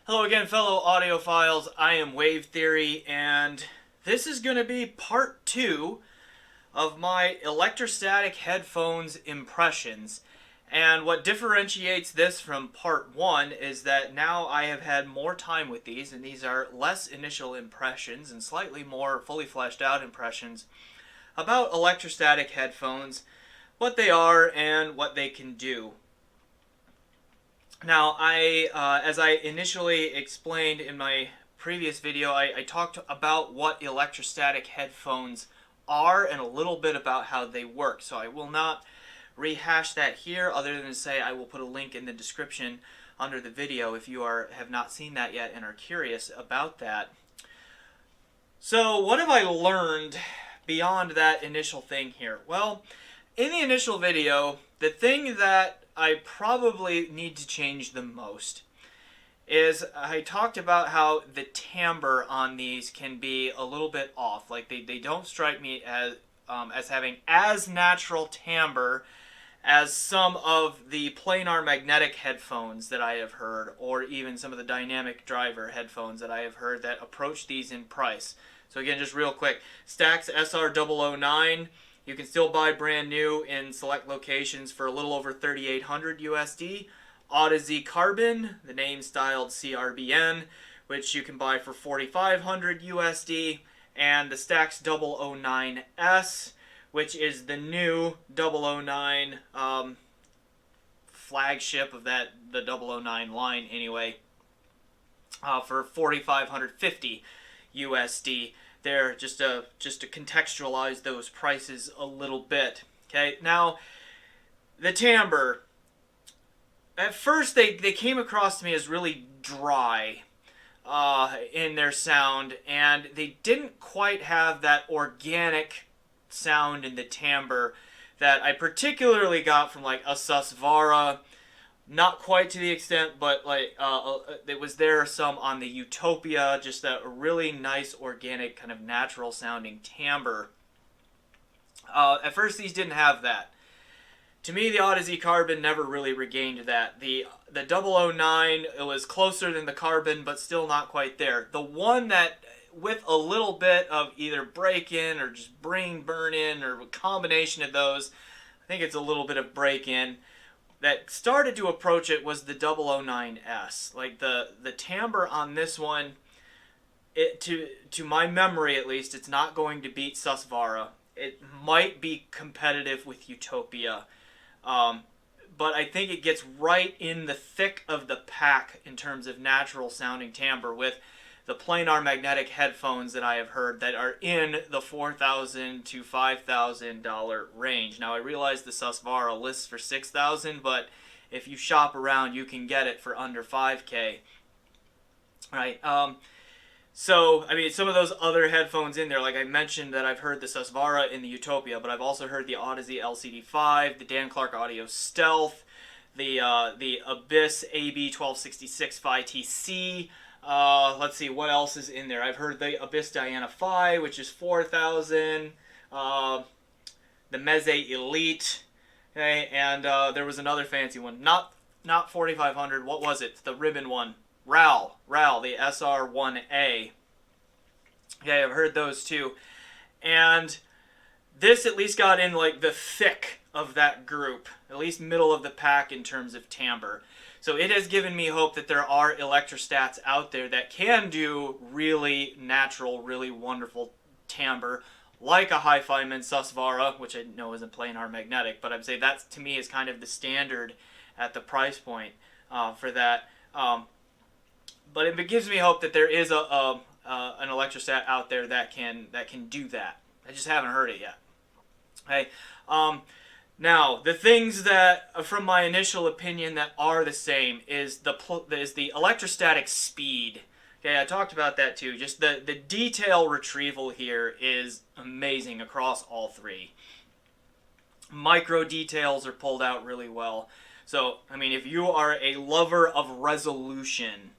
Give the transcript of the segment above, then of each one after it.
Hello again, fellow audiophiles. I am Wave Theory, and this is going to be part 2 of my electrostatic headphones impressions. And what differentiates this from part 1 is that now I have had more time with these, and these are less initial impressions and slightly more fully fleshed out impressions about electrostatic headphones, what they are, and what they can do. Now, as I initially explained in my previous video, I talked about what electrostatic headphones are and a little bit about how they work. So I will not rehash that here, other than to say I will put a link in the description under the video if you have not seen that yet and are curious about that. So what have I learned beyond that initial thing here? Well, in the initial video, the thing that I probably need to change the most is I talked about how the timbre on these can be a little bit off. Like they don't strike me as having as natural timbre as some of the planar magnetic headphones that I have heard, or even some of the dynamic driver headphones that I have heard that approach these in price. So again, just real quick, Stax SR009, you can still buy brand new in select locations for a little over 3,800 USD. Audeze Carbon, the name styled CRBN, which you can buy for 4,500 USD, and the Stax 009S, which is the new 009 flagship of the 009 line anyway, for 4,550 USD. There, just to contextualize those prices a little bit. Okay, now the timbre. At first, they came across to me as really dry in their sound, and they didn't quite have that organic sound in the timbre that I particularly got from like a Susvara. Not quite to the extent, but like it was there some on the Utopia, just that really nice, organic, kind of natural sounding timbre. At first, these didn't have that. To me, the Audeze Carbon never really regained that. The 009, it was closer than the Carbon, but still not quite there. The one that, with a little bit of either break-in or just burn-in, or a combination of those, I think it's a little bit of break-in, that started to approach it was the 009S. Like the timbre on this one, to my memory at least, it's not going to beat Susvara. It might be competitive with Utopia, but I think it gets right in the thick of the pack in terms of natural sounding timbre with the planar magnetic headphones that I have heard that are in the $4,000 to $5,000 range. Now I realize the Susvara lists for $6,000, but if you shop around, you can get it for under $5K. Right. So, I mean, some of those other headphones in there, like I mentioned that I've heard the Susvara in the Utopia, but I've also heard the Audeze LCD5, the Dan Clark Audio Stealth, the Abyss AB1266 Phi TC. Let's see, what else is in there? I've heard the Abyss Diana Phi, which is 4,000. The Meze Elite. Okay, and there was another fancy one. Not 4,500. What was it? The ribbon one. RAL, the SR1A. Okay, I've heard those too. And this at least got in like the thick of that group, at least middle of the pack in terms of timbre. So it has given me hope that there are electrostats out there that can do really natural, really wonderful timbre, like a Hi-Fi-Man Susvara, which I know isn't planar magnetic, but I'd say that to me is kind of the standard at the price point for that. But it gives me hope that there is an electrostat out there that can do that. I just haven't heard it yet. Okay. Now, the things that, from my initial opinion, that are the same is the electrostatic speed. Okay, I talked about that too. Just the detail retrieval here is amazing across all three. Micro details are pulled out really well. So, I mean, if you are a lover of resolution,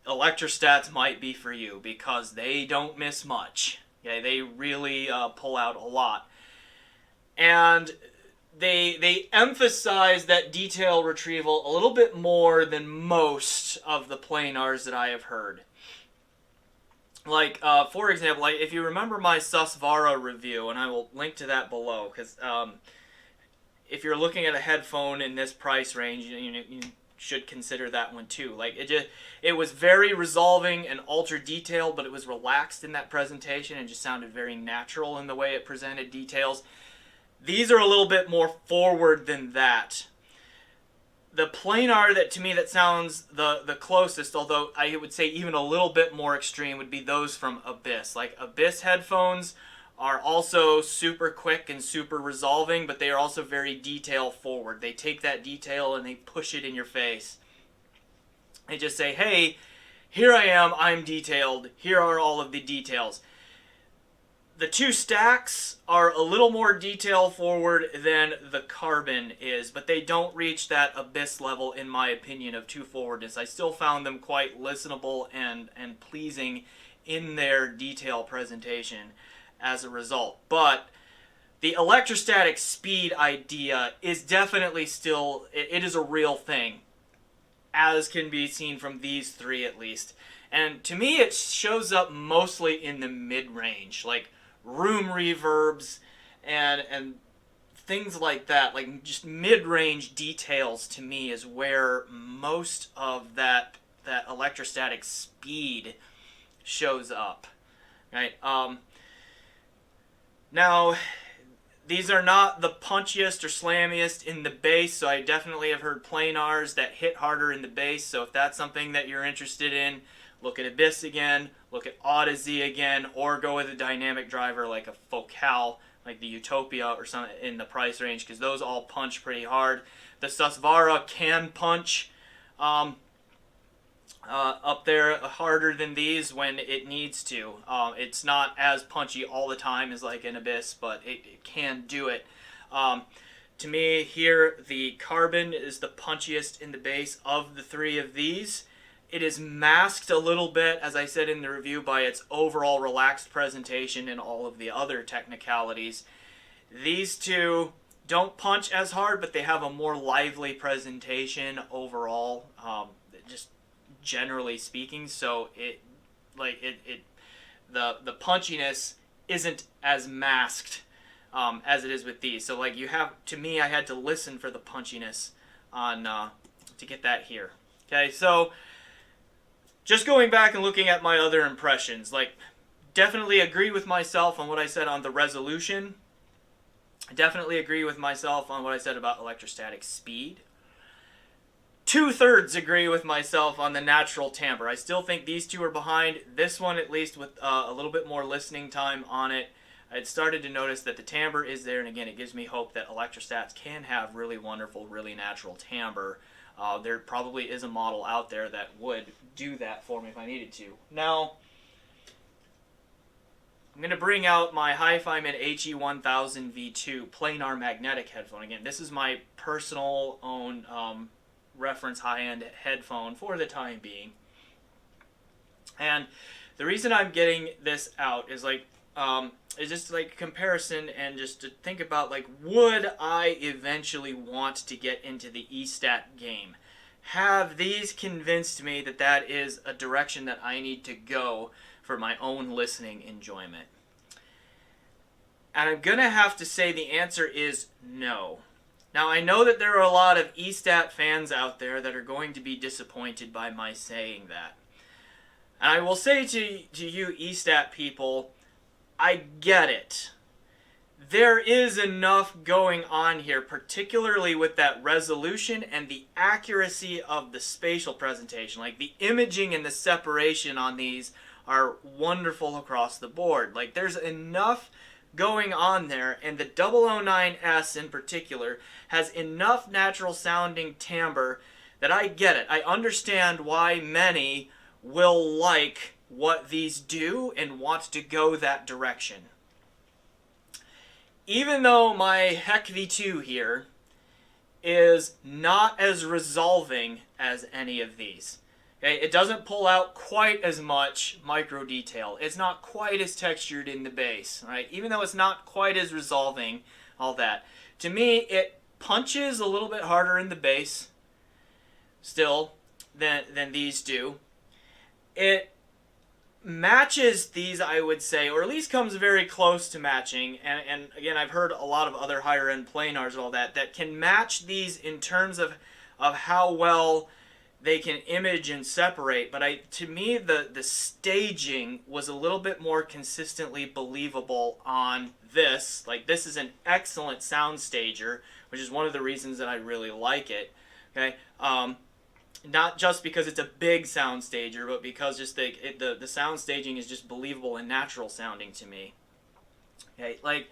electrostats might be for you because they don't miss much. Okay, they really pull out a lot. And they emphasize that detail retrieval a little bit more than most of the planars that I have heard. Like, for example, like if you remember my Susvara review, and I will link to that below, because if you're looking at a headphone in this price range, you should consider that one too. Like, it was very resolving and ultra detailed, but it was relaxed in that presentation and just sounded very natural in the way it presented details. These are a little bit more forward than that. The planar that to me that sounds the closest, although I would say even a little bit more extreme, would be those from Abyss. Like, Abyss headphones are also super quick and super resolving, but they are also very detail forward. They take that detail and they push it in your face. They just say, hey, here I am, I'm detailed, here are all of the details. The two stacks are a little more detail forward than the Carbon is, but they don't reach that Abyss level, in my opinion, of two forwardness. I still found them quite listenable and pleasing in their detail presentation as a result. But the electrostatic speed idea is definitely still, it is a real thing, as can be seen from these three at least. And to me it shows up mostly in the mid-range, like room reverbs and things like that. Like, just mid-range details to me is where most of that electrostatic speed shows up, right? Now, these are not the punchiest or slammiest in the bass, so I definitely have heard planars that hit harder in the bass. So if that's something that you're interested in, look at Abyss again, look at Odyssey again, or go with a dynamic driver like a Focal, like the Utopia or something in the price range, because those all punch pretty hard. The Susvara can punch up there harder than these when it needs to. It's not as punchy all the time as like an Abyss, but it can do it. To me here, the Carbon is the punchiest in the bass of the three of these. It is masked a little bit, as I said in the review, by its overall relaxed presentation and all of the other technicalities. These two don't punch as hard, but they have a more lively presentation overall, just generally speaking. So the punchiness isn't as masked as it is with these. So like to me, I had to listen for the punchiness on to get that here. Okay, so just going back and looking at my other impressions, like, definitely agree with myself on what I said on the resolution. I definitely agree with myself on what I said about electrostatic speed. 2/3 agree with myself on the natural timbre. I still think these two are behind. This one, at least, with a little bit more listening time on it, I'd started to notice that the timbre is there, and again, it gives me hope that Electrostats can have really wonderful, really natural timbre. There probably is a model out there that would do that for me if I needed to. Now, I'm going to bring out my HiFiMan HE1000 V2 planar magnetic headphone. Again, this is my personal own reference high-end headphone for the time being. And the reason I'm getting this out is is just like comparison, and just to think about, like, would I eventually want to get into the Estat game? Have these convinced me that that is a direction that I need to go for my own listening enjoyment? And I'm going to have to say the answer is no. Now, I know that there are a lot of Estat fans out there that are going to be disappointed by my saying that. And I will say to you Estat people, I get it. There is enough going on here, particularly with that resolution and the accuracy of the spatial presentation. Like, the imaging and the separation on these are wonderful across the board. Like, there's enough going on there, and the 009S in particular has enough natural sounding timbre that I get it. I understand why many will like what these do and want to go that direction. Even though my HEC V2 here is not as resolving as any of these. Okay? It doesn't pull out quite as much micro detail. It's not quite as textured in the bass, right? Even though it's not quite as resolving, all that. To me, it punches a little bit harder in the bass still than these do. It matches these, I would say, or at least comes very close to matching. And again, I've heard a lot of other higher end planars and all that can match these in terms of how well they can image and separate. But to me, the staging was a little bit more consistently believable on this. Like, this is an excellent sound stager, which is one of the reasons that I really like it. Okay. Not just because it's a big sound stager, but because just the sound staging is just believable and natural sounding to me. Okay, like,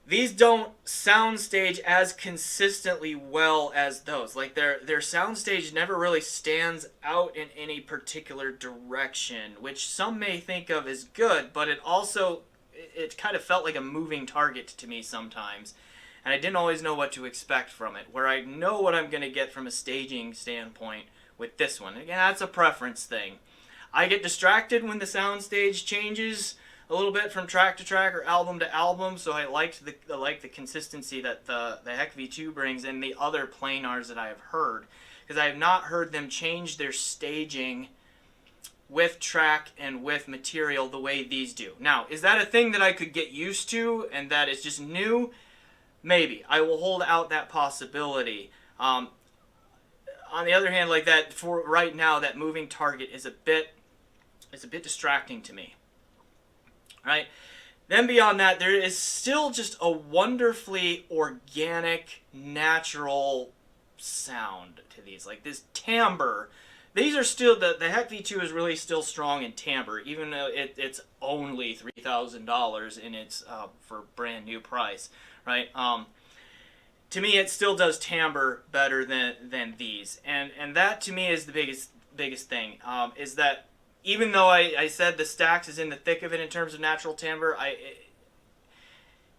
these don't soundstage as consistently well as those. Like, their soundstage never really stands out in any particular direction, which some may think of as good, but it kind of felt like a moving target to me sometimes. And I didn't always know what to expect from it, where I know what I'm going to get from a staging standpoint with this one. Again, that's a preference thing. I get distracted when the soundstage changes a little bit from track to track or album to album, so I like the consistency that the Heck V2 brings and the other planars that I have heard, because I have not heard them change their staging with track and with material the way these do. Now, is that a thing that I could get used to and that is just new? Maybe. I will hold out that possibility. On the other hand, like, that for right now, that moving target is a bit distracting to me. Right? Then beyond that, there is still just a wonderfully organic, natural sound to these. Like, this timbre. These are still, the Heck V2 is really still strong in timbre, even though it's only $3,000 in its for brand new price. Right? To me, it still does timbre better than these, and that to me is the biggest thing. Is that even though I said the Stax is in the thick of it in terms of natural timbre,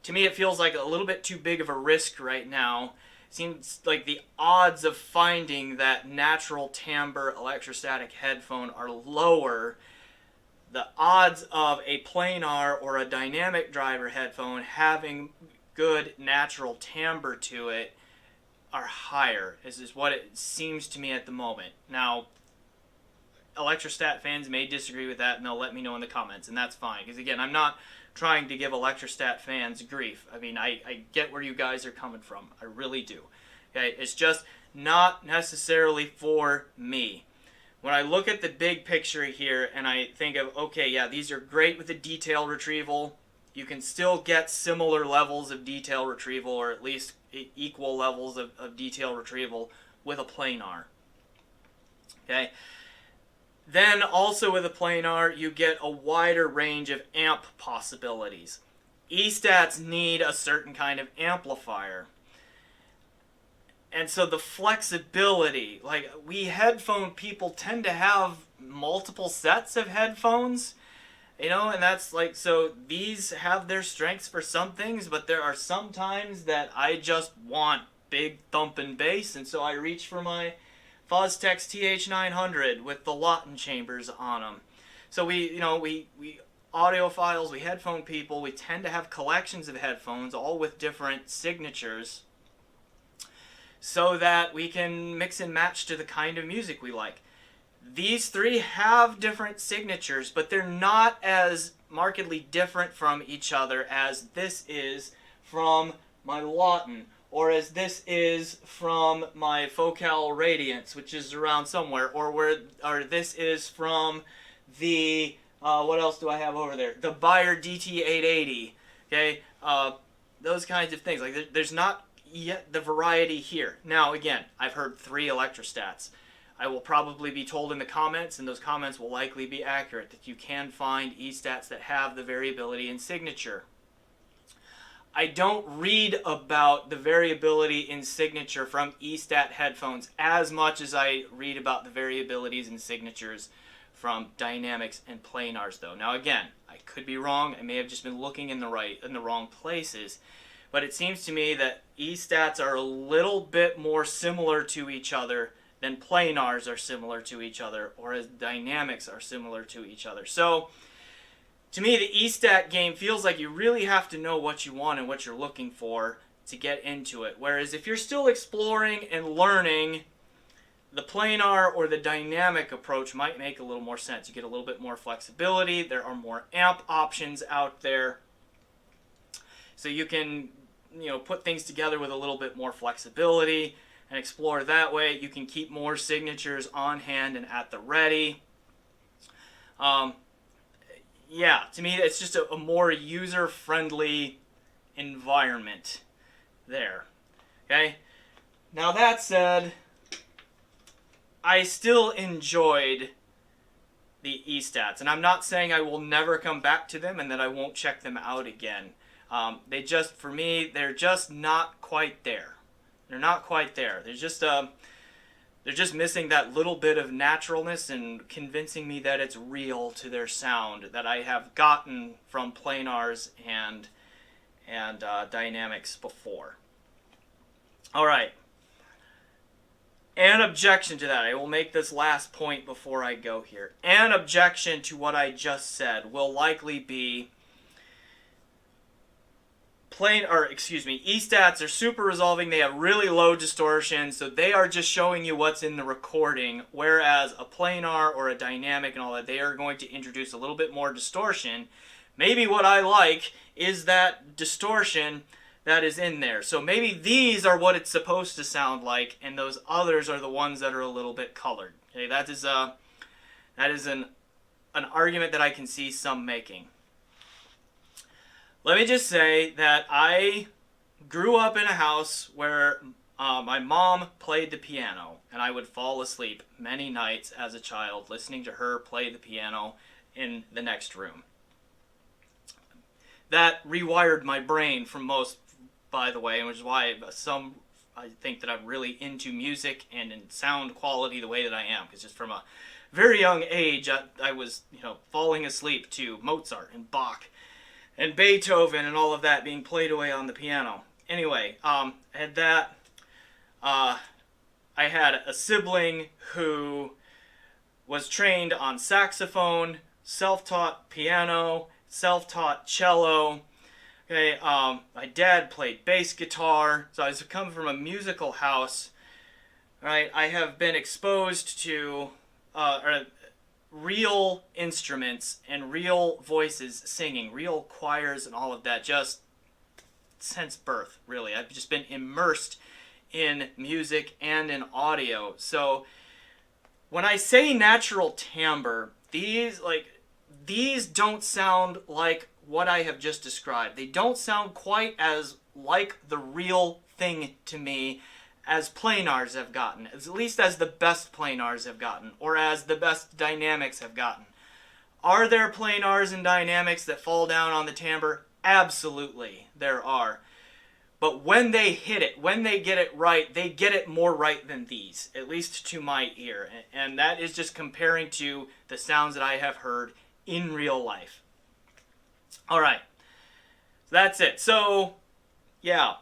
to me it feels like a little bit too big of a risk right now. Seems like the odds of finding that natural timbre electrostatic headphone are lower. The odds of a planar or a dynamic driver headphone having good natural timbre to it are higher. This is what it seems to me at the moment. Now, Electrostat fans may disagree with that, and they'll let me know in the comments, and that's fine. Because again, I'm not trying to give Electrostat fans grief. I mean, I get where you guys are coming from. I really do. Okay, it's just not necessarily for me. When I look at the big picture here, and I think of, okay, yeah, these are great with the detail retrieval. You can still get similar levels of detail retrieval, or at least equal levels of detail retrieval with a planar. Okay. Then also with a planar, you get a wider range of amp possibilities. Estats need a certain kind of amplifier. And so the flexibility, like, we headphone people tend to have multiple sets of headphones. And that's like, so these have their strengths for some things, but there are some times that I just want big thumping bass, and so I reach for my Foztex TH900 with the Lawton chambers on them. So we audiophiles, we headphone people, we tend to have collections of headphones, all with different signatures, so that we can mix and match to the kind of music we like. These three have different signatures, but they're not as markedly different from each other as this is from my Lawton, or as this is from my Focal Radiance, which is around somewhere, or this is from the, what else do I have over there? The Beyer DT880, okay? Those kinds of things. Like, there's not yet the variety here. Now, again, I've heard 3 Electrostats. I will probably be told in the comments, and those comments will likely be accurate, that you can find Estats that have the variability in signature. I don't read about the variability in signature from Estat headphones as much as I read about the variabilities in signatures from Dynamics and Planars, though. Now, again, I could be wrong. I may have just been looking in the wrong places. But it seems to me that Estats are a little bit more similar to each other than Planars are similar to each other, or as Dynamics are similar to each other. So, to me, the Estat game feels like you really have to know what you want and what you're looking for to get into it. Whereas if you're still exploring and learning, the planar or the dynamic approach might make a little more sense. You get a little bit more flexibility. There are more amp options out there. So you can, put things together with a little bit more flexibility and explore that way. You can keep more signatures on hand and at the ready. Yeah, to me, it's just a more user-friendly environment there. Okay? Now that said, I still enjoyed the Estats, and I'm not saying I will never come back to them and that I won't check them out again. For me, they're just not quite there. They're not quite there. They're just missing that little bit of naturalness and convincing me that it's real to their sound that I have gotten from planars and dynamics before. All right. An objection to that, I will make this last point before I go here. An objection to what I just said will likely be Estats are super resolving. They have really low distortion, so they are just showing you what's in the recording, whereas a planar or a dynamic and all that, they are going to introduce a little bit more distortion. Maybe what I like is that distortion that is in there. So maybe these are what it's supposed to sound like, and those others are the ones that are a little bit colored. Okay, that is an argument that I can see some making. Let me just say that I grew up in a house where my mom played the piano, and I would fall asleep many nights as a child listening to her play the piano in the next room. That rewired my brain from most, by the way, which is why I think that I'm really into music and in sound quality the way that I am, because just from a very young age, I was falling asleep to Mozart and Bach and Beethoven and all of that being played away on the piano. Anyway, I had that. I had a sibling who was trained on saxophone, self-taught piano, self-taught cello. Okay, my dad played bass guitar, so I was coming from a musical house. Right, I have been exposed to real instruments and real voices singing, real choirs and all of that, just since birth, really. I've just been immersed in music and in audio. So when I say natural timbre, these don't sound like what I have just described. They don't sound quite as like the real thing to me as planars have gotten, at least as the best planars have gotten, or as the best dynamics have gotten. Are there planars and dynamics that fall down on the timbre? Absolutely, there are. But when they hit it, when they get it right, they get it more right than these, at least to my ear. And that is just comparing to the sounds that I have heard in real life. All right, that's it. So, yeah.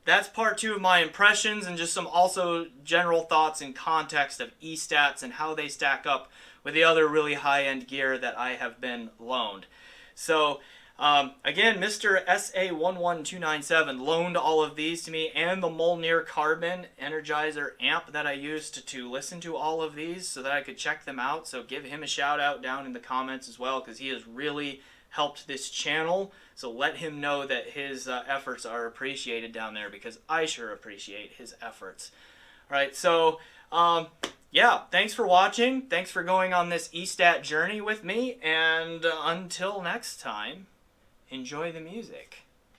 That's part 2 of my impressions and just some also general thoughts and context of Estats and how they stack up with the other really high-end gear that I have been loaned. So, again, Mr. SA11297 loaned all of these to me and the Molnir Carbon Energizer amp that I used to listen to all of these so that I could check them out. So give him a shout out down in the comments as well, because he has really helped this channel. So let him know that his efforts are appreciated down there, because I sure appreciate his efforts. All right, so yeah, thanks for watching. Thanks for going on this Estat journey with me. And until next time, enjoy the music.